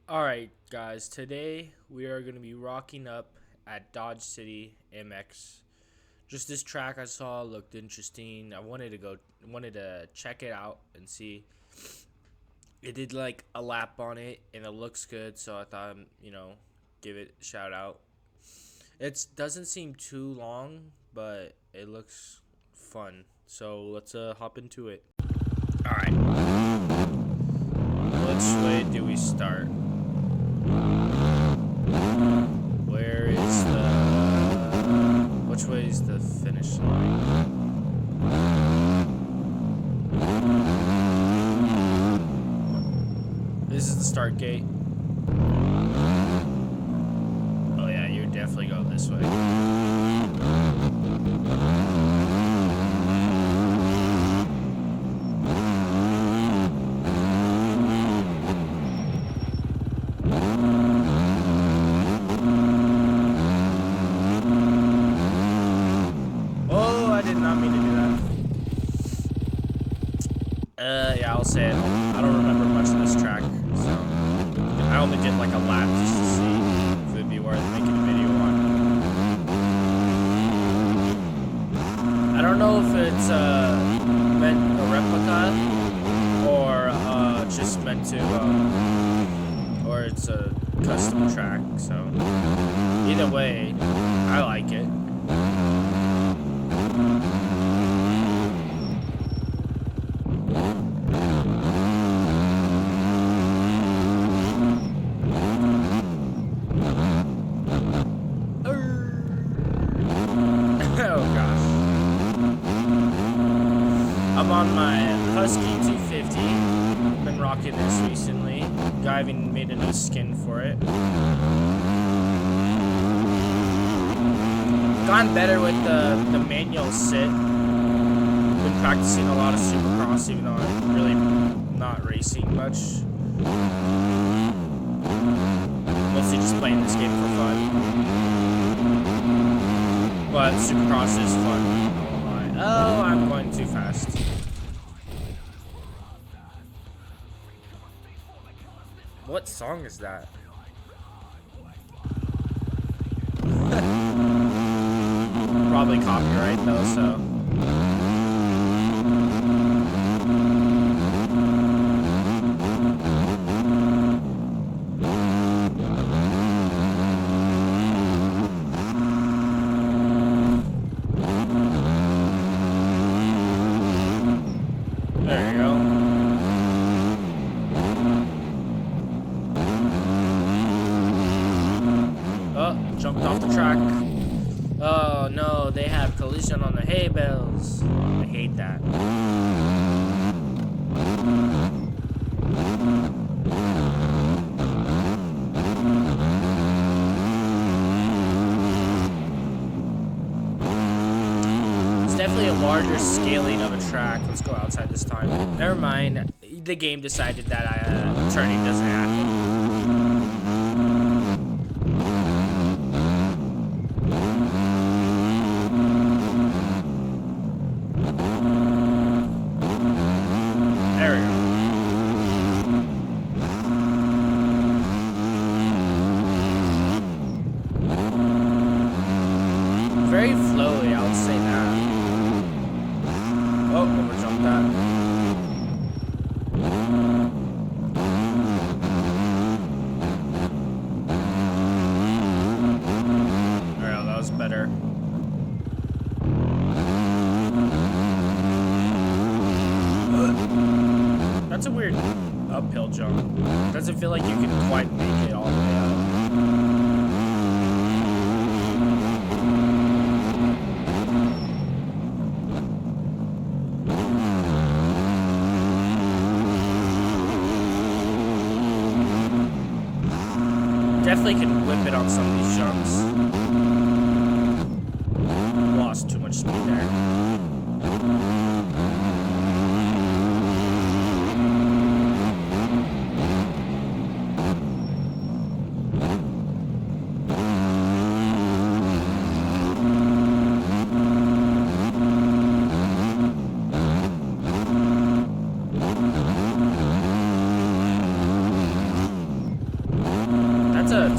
Alright, guys, today we are going to be rocking up at Dodge City MX. Just this track I saw looked interesting. I wanted to check it out and see. It did like a lap on it and it looks good, so I thought, give it a shout out. It doesn't seem too long, but it looks fun. So let's hop into it. Alright, which way do we start? Which way is the finish line? This is the start gate. Oh yeah, you definitely go this way. Yeah, I'll say it. I don't remember much of this track, so I only did like a lap just to see if it'd be worth making a video on. I don't know if it's meant a replica or just meant to, or it's a custom track. So either way, I like it. I'm on my Husky 250. Been rocking this recently. Guy even made a new skin for it. Gotten better with the manual sit. Been practicing a lot of Supercross, even though I'm really not racing much. Mostly just playing this game for fun. But Supercross is fun. Oh, I'm going too fast. What song is that? Probably copyright though, so. There you go. Oh, jumped off the track. Oh no, they have collision on the hay bales. I hate that. Definitely a larger scaling of a track. Let's go outside this time. Never mind. The game decided that turning doesn't happen. There we go. Very flowy, I would say that. Oh, overjumped that. Alright, that was better. That's a weird uphill jump. Doesn't feel like you can quite make it all the way up. Definitely can whip it on some of these jumps. Lost too much speed there.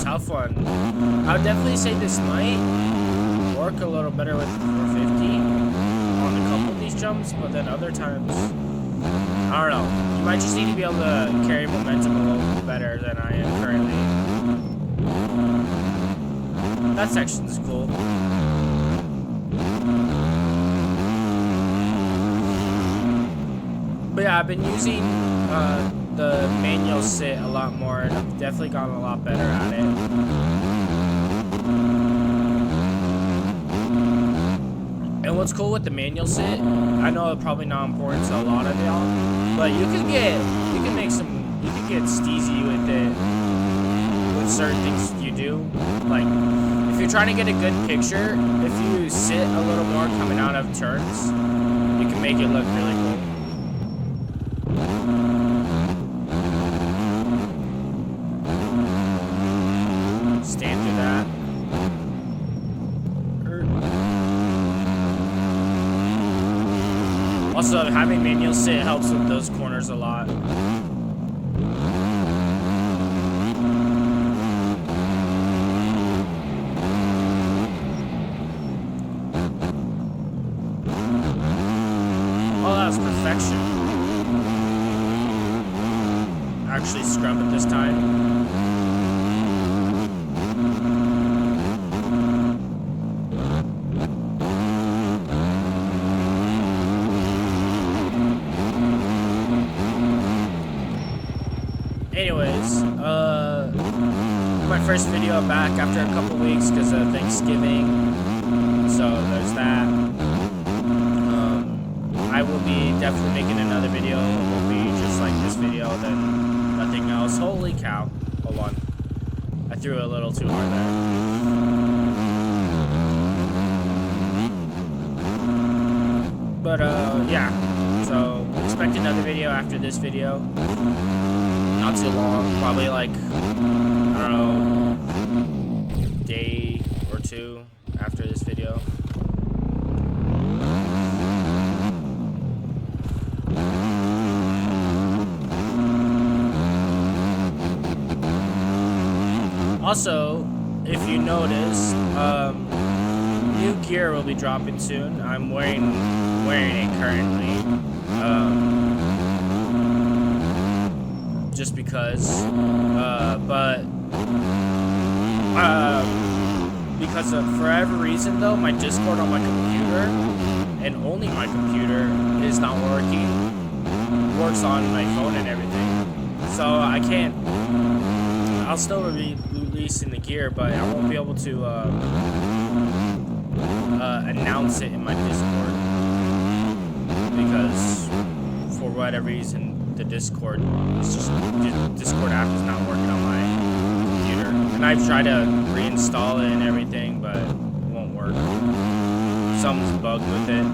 tough one. I would definitely say this might work a little better with 450 on a couple of these jumps, but then other times, I don't know. You might just need to be able to carry momentum a little better than I am currently. That section's cool. But yeah, I've been using the manual sit a lot more, and I've definitely gotten a lot better at it. And what's cool with the manual sit, I know it's probably not important to a lot of y'all, but you can get steezy with it with certain things you do. Like, if you're trying to get a good picture, if you sit a little more coming out of turns, you can make it look really cool. Stand through that. Also, having manual sit helps with those corners a lot. Oh, that was perfection. Actually scrub it this time. Anyways, my first video back after a couple weeks because of Thanksgiving, so there's that. I will be definitely making another video. It will be just like this video, then nothing else. Holy cow. Hold on. I threw a little too hard there. But, yeah. So, expect another video after this video. Not too long. Probably like, I don't know, day or two after this video. Also, if you notice, new gear will be dropping soon. I'm wearing it currently, just because. Because of for whatever reason though, my Discord on my computer, and only my computer, is not working. Works on my phone and everything, so I can't. I'll still be releasing the gear, but I won't be able to announce it in my Discord because for whatever reason the Discord app is not working on my computer, and I've tried to reinstall it and everything, but it won't work. Something's bugged with it.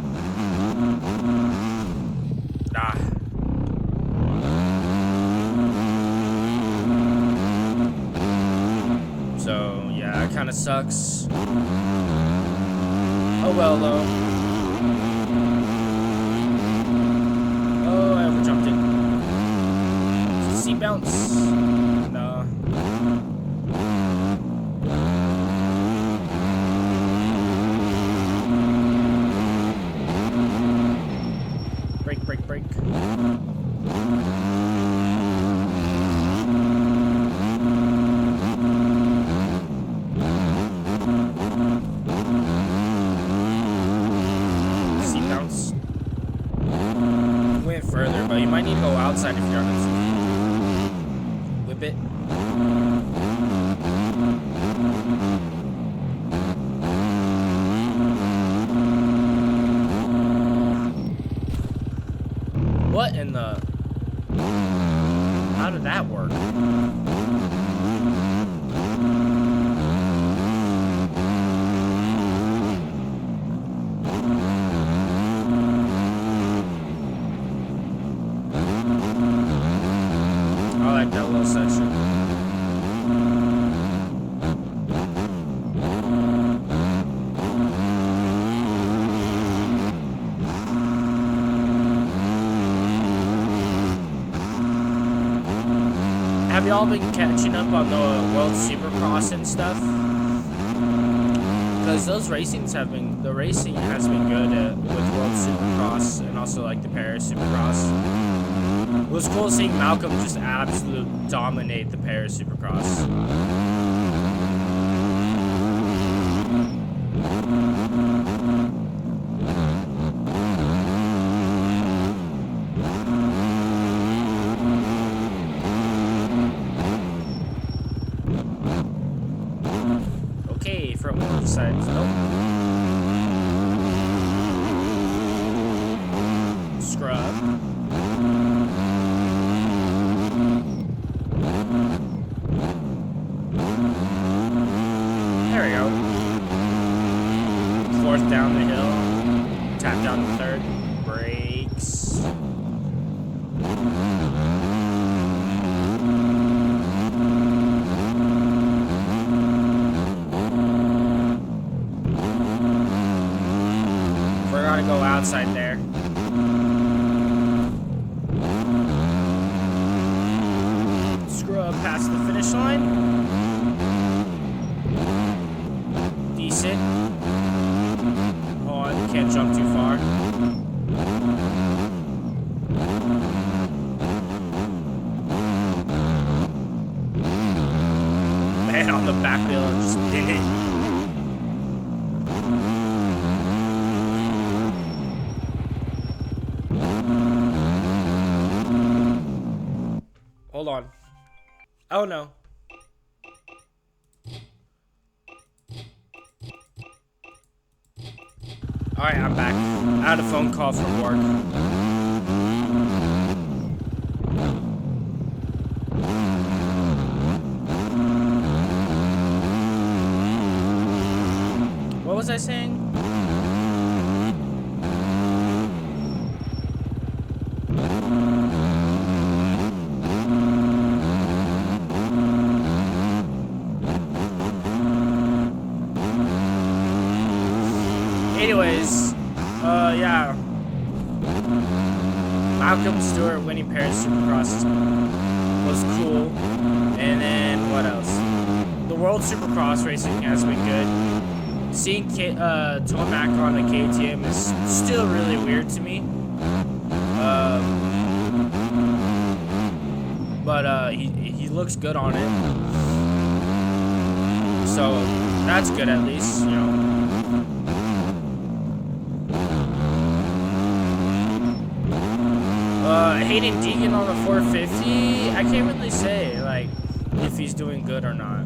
So, yeah, it kind of sucks. Oh well, though. Oh, I overjumped it. Seat bounce. No. Break. Went further, but you might need to go outside if you're on this. Whip it. What in the? How did that work? I like that little section. have y'all been catching up on the World Supercross and stuff? Because the racing has been good with World Supercross and also like the Paris Supercross. It was cool seeing Malcolm just absolutely dominate the Paris Supercross. Okay, from one of the sides. Nope. Scrub. There we go. Fourth down the hill. Tap down the third. Brakes. We're gonna go outside there. Scrub past the finish line. Decent. Hold on, can't jump too far. Man on the back wheel and just did it. Hold on. Oh no. Alright, I'm back. I had a phone call from work. What was I saying? Anyways, yeah. Malcolm Stewart winning Paris Supercross was cool. And then, what else? The World Supercross racing has been good. Seeing Tomac on the KTM is still really weird to me. But he looks good on it. So, that's good at least, you know. Hayden Deegan on the 450, I can't really say, like, if he's doing good or not.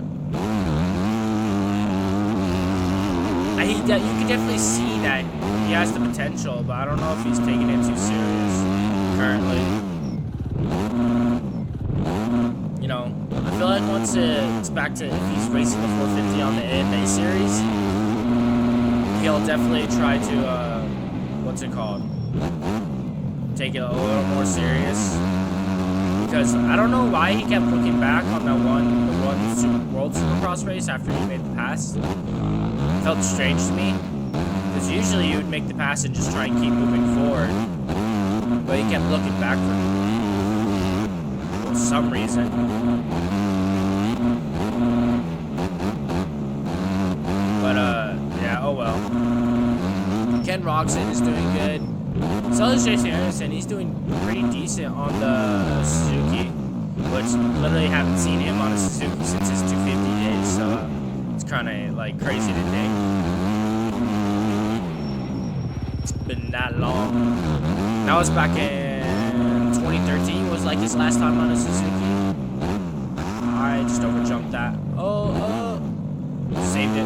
You can definitely see that he has the potential, but I don't know if he's taking it too serious currently. You know, I feel like once it's back to, if he's racing the 450 on the AMA series, he'll definitely try to, what's it called? Take it a little more serious, because I don't know why he kept looking back on that one World Supercross race after he made the pass. It felt strange to me, because usually you would make the pass and just try and keep moving forward, but he kept looking back for some reason. But yeah, oh well. Ken Roczen is doing good. So is Jason Anderson. He's doing pretty decent on the Suzuki, which literally haven't seen him on a Suzuki since his 250 days, so it's kind of like crazy to think. It's been that long. That was back in 2013 was like his last time on a Suzuki. I just overjumped that. Oh, saved it.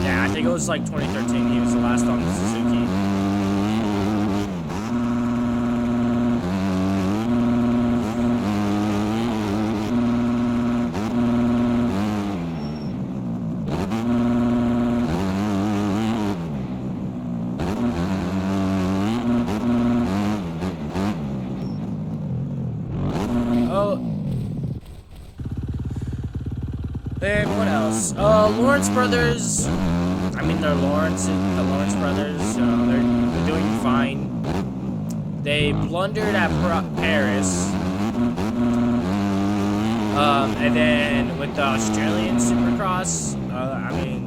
Yeah, I think it was like 2013. He was the last on the Suzuki. Oh. And what else? Lawrence Brothers. I mean, the Lawrence brothers, you know, they're doing fine. They blundered at Paris. And then with the Australian Supercross, I mean,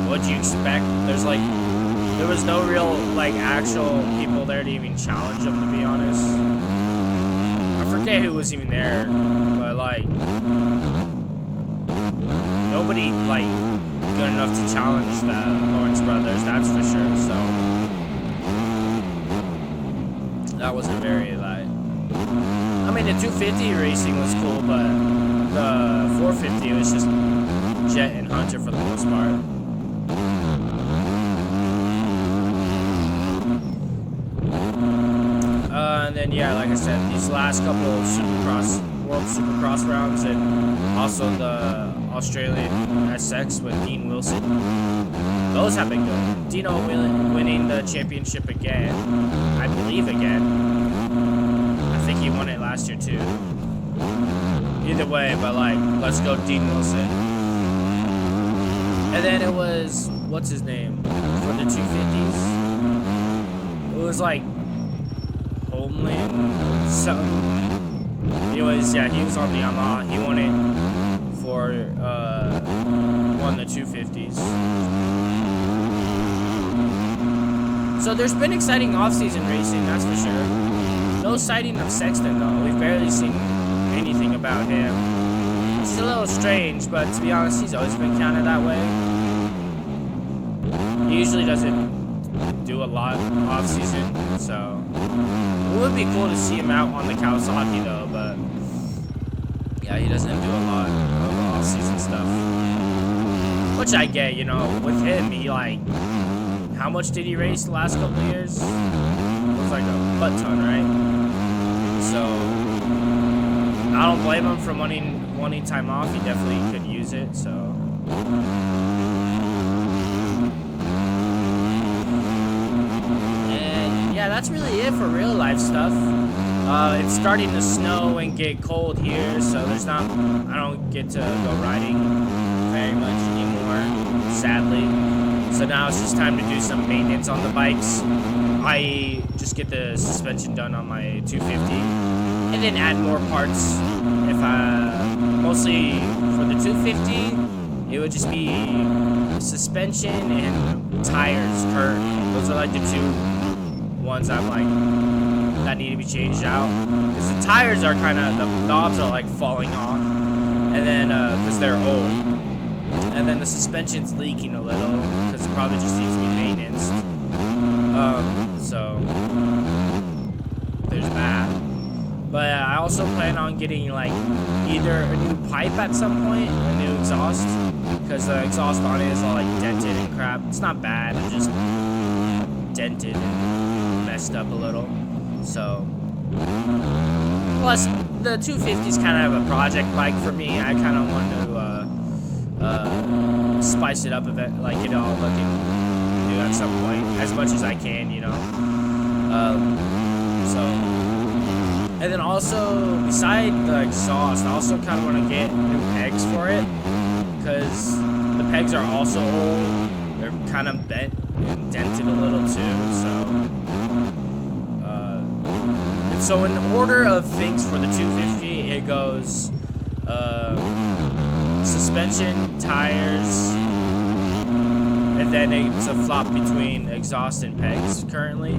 what'd you expect? There was no real, like, actual people there to even challenge him, to be honest. I forget who was even there, but, like, nobody, like, good enough to challenge the Lawrence brothers, that's for sure, so that wasn't very, like, I mean, the 250 racing was cool, but the 450 was just Jet and Hunter for the most part. And then, yeah, like I said, these last couple of World Supercross rounds, and also the Australian SX with Dean Wilson, those have been good. Dino winning the championship again, I believe again. I think he won it last year too. Either way, but like, let's go Dean Wilson. And then it was, what's his name, for the 250s? It was like Homeland something. Anyways, yeah, he was on the Yamaha. He won it for, won the 250s. So there's been exciting off-season racing, that's for sure. No sighting of Sexton, though. We've barely seen anything about him. Which is a little strange, but to be honest, he's always been counted that way. He usually doesn't do a lot off-season, so it would be cool to see him out on the Kawasaki, though, but yeah, he doesn't do a lot of off-season stuff. Which I get, you know, with him, he like, how much did he race the last couple of years? It was like a butt ton, right? So I don't blame him for wanting time off. He definitely could use it, so. And yeah, that's really it for real life stuff. It's starting to snow and get cold here, so I don't get to go riding very much anymore, sadly. So now it's just time to do some maintenance on the bikes, i.e. just get the suspension done on my 250, and then add more parts. Mostly for the 250, it would just be suspension and tires currently. Those are like the two ones I'm like, that need to be changed out. Because the tires are kind of, the knobs are like falling off, and then, because they're old. And then the suspension's leaking a little, because it probably just needs to be maintenance. So there's that. But I also plan on getting like either a new pipe at some point, a new exhaust, because the exhaust on it is all like dented and crap. It's not bad, it's just dented and messed up a little. So plus the 250 is kind of a project bike for me. I kind of want to spice it up a bit, like get it all looking new at some point, as much as I can, you know. And then also, beside the exhaust, I also kind of want to get new pegs for it, because the pegs are also old. They're kind of bent and dented a little too, so in order of things for the 250, it goes suspension, tires, and then it's a flop between exhaust and pegs currently.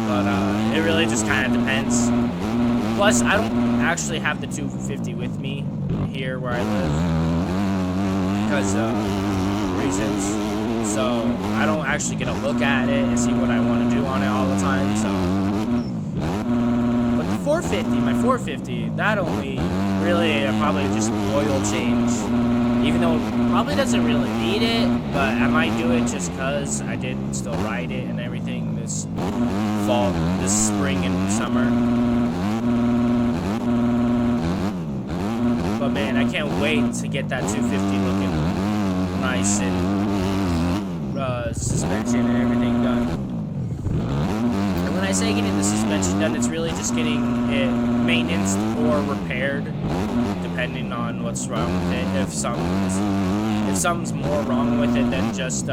But it really just kind of depends. Plus, I don't actually have the 250 with me here where I live because of reasons. So I don't actually get a look at it and see what I want to do on it all the time. So, but the 450, my 450, that only really probably just oil change. Even though it probably doesn't really need it, but I might do it just because I did still ride it and everything this fall, this spring and summer. But man, I can't wait to get that 250 looking nice and suspension and everything done. And when I say getting the suspension done, it's really just getting it maintenance or repaired, depending on what's wrong with it. If something's more wrong with it than just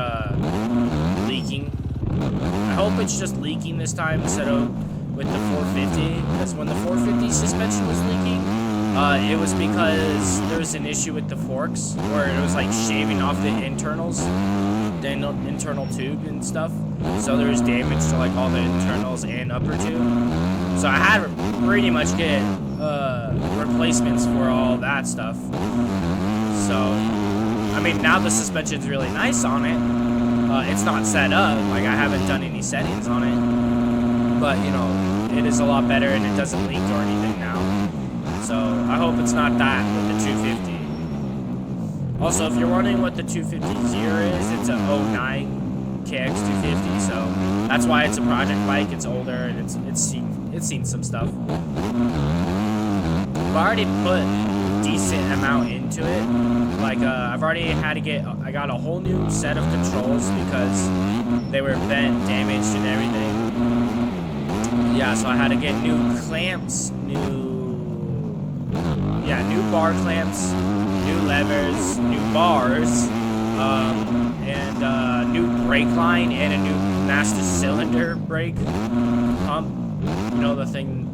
leaking. I hope it's just leaking this time instead of with the 450, because when the 450 suspension was leaking, it was because there was an issue with the forks where it was like shaving off the internals, the internal tube and stuff. So there was damage to like all the internals and upper tube. So I had to pretty much get replacements for all that stuff. So I mean, now the suspension's really nice on it. It's not set up, like I haven't done any settings on it, but you know, it is a lot better and it doesn't leak or anything now. So I hope it's not that with the 250. Also, if you're wondering what the 250 year is, it's a 09 KX250, so that's why it's a project bike. It's older and it's seen some stuff. I've already put a decent amount into it. Like I've already had to I got a whole new set of controls because they were bent, damaged, and everything. Yeah, so I had to get new clamps, new bar clamps, new levers, new bars, and new brake line and a new master cylinder brake pump. You know, the thing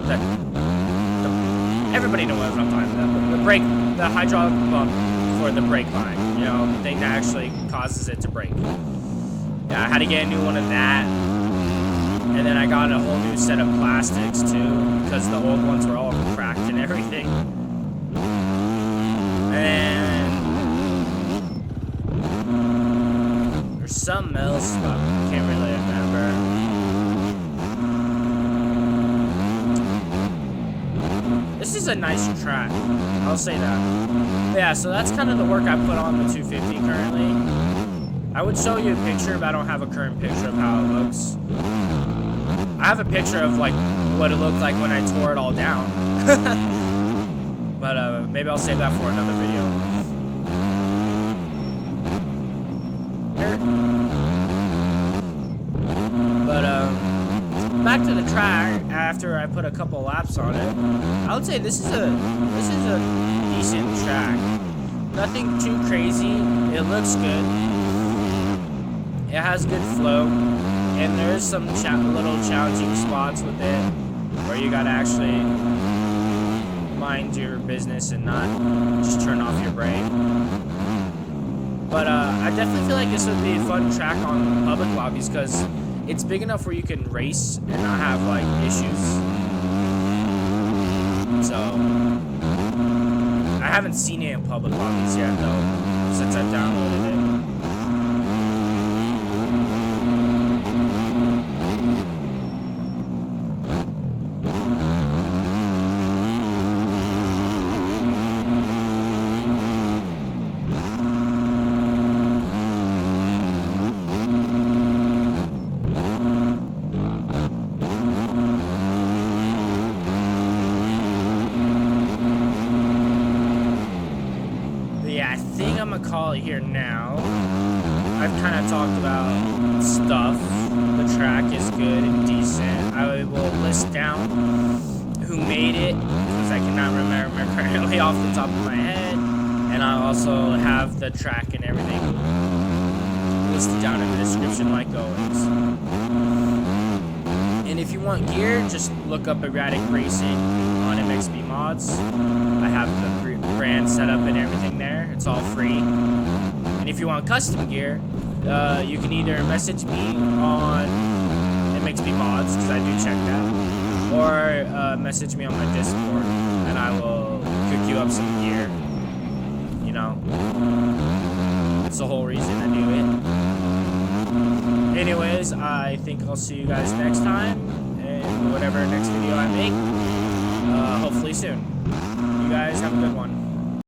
that everybody knows what I'm talking about. The hydraulic pump for the brake line. You know, the thing that actually causes it to break. Yeah, I had to get a new one of that. And then I got a whole new set of plastics too, because the old ones were all cracked and everything. And there's something else, but I can't really remember. This is a nice track, I'll say that. But yeah, so that's kind of the work I put on the 250 currently. I would show you a picture, but I don't have a current picture of how it looks. I have a picture of like what it looked like when I tore it all down. But maybe I'll save that for another video. But back to the track after I put a couple laps on it. I would say this is a decent track. Nothing too crazy. It looks good. It has good flow. And there's some little challenging spots with it where you gotta actually mind your business and not just turn off your brain. But I definitely feel like this would be a fun track on public lobbies because it's big enough where you can race and not have like issues. So I haven't seen it in public lobbies yet though, since I've downloaded it. I think I'm gonna call it here now. I've kind of talked about stuff. The track is good and decent. I will list down who made it because I cannot remember currently off the top of my head. And I'll also have the track and everything listed down in the description like always. And if you want gear, just look up Erratic Racing on MXB Mods. I have the brand set up and everything there. It's all free. And if you want custom gear, you can either message me on MXB Mods, because I do check that, or message me on my Discord, and I will cook you up some gear. You know? That's the whole reason I do it. Anyways, I think I'll see you guys next time, in whatever next video I make, hopefully soon. You guys have a good one.